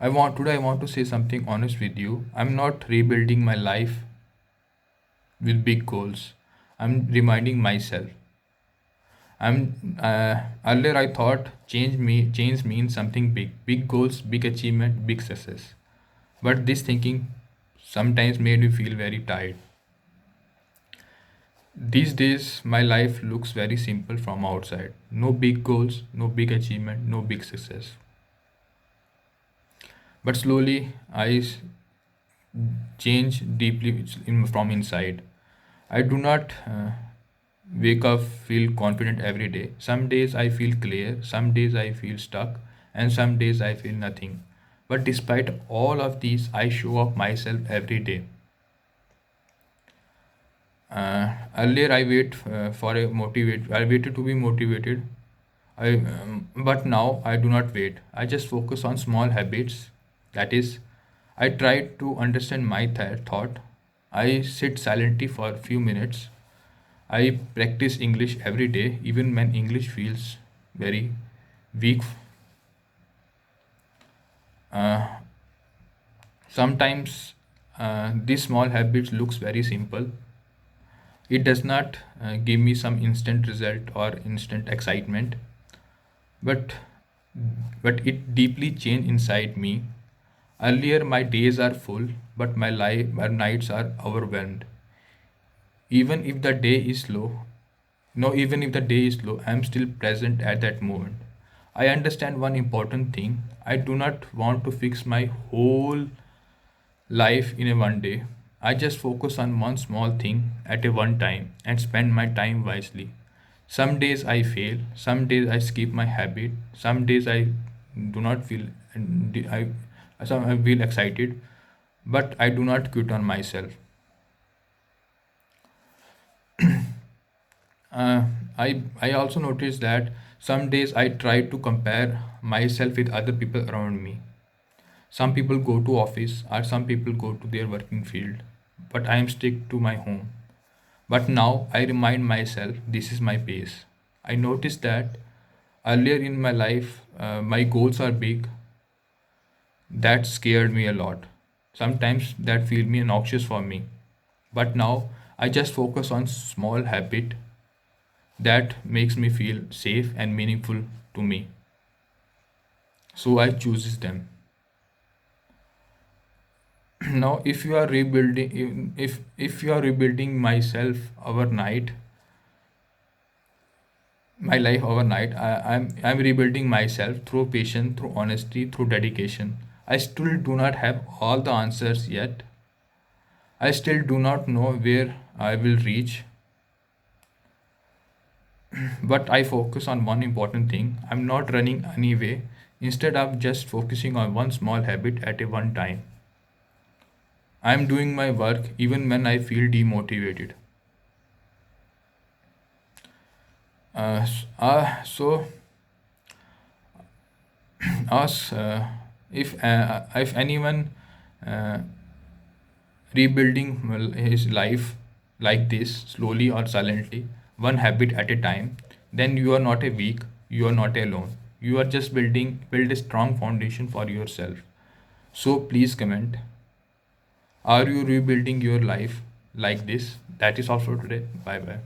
I want to say something honest with you. I'm not rebuilding my life with big goals. I'm reminding myself. I'm Earlier I thought change means something big, big goals, big achievement, big success. But this thinking sometimes made me feel very tired. These days my life looks very simple from outside. No big goals, no big achievement, no big success. But slowly change deeply from inside. I do not wake up feel confident every day. Some days I feel clear, some days I feel stuck, and some days I feel nothing. But despite all of these, I show up myself every day. Earlier, I waited to be motivated. But now I do not wait. I just focus on small habits. That is, I try to understand my thought. I sit silently for a few minutes. I practice English every day, even when English feels very weak. Uh, Sometimes this small habit looks very simple. It does not give me some instant result or instant excitement, but it deeply changed inside me. Earlier, my days are full, but my nights are overwhelmed. Even if the day is slow, no, even if the day is slow, I am still present at that moment. I understand one important thing. I do not want to fix my whole life in a one day. I just focus on one small thing at a one time and spend my time wisely. Some days I fail, some days I skip my habit, some days I do not feel some I feel excited, but I do not quit on myself. Uh, I also noticed that some days I try to compare myself with other people around me. Some people go to office or some people go to their working field, but I am stick to my home. But now I remind myself this is my pace. I noticed that earlier in my life, my goals are big. That scared me a lot. Sometimes that feel me noxious for me. But now I just focus on small habit that makes me feel safe and meaningful to me. So I chooses them. Now if you are rebuilding my life overnight, I'm rebuilding myself through patience, through honesty, through dedication. I still do not have all the answers yet. I still do not know where I will reach, but I focus on one important thing. I'm not running anyway. Instead of just focusing on one small habit at a one time. I'm doing my work even when I feel demotivated. So ask if anyone uh, rebuilding his life like this, slowly or silently, one habit at a time, then you are not a weak, you are not alone. You are just build a strong foundation for yourself. So please comment. Are you rebuilding your life like this? That is all for today. Bye bye.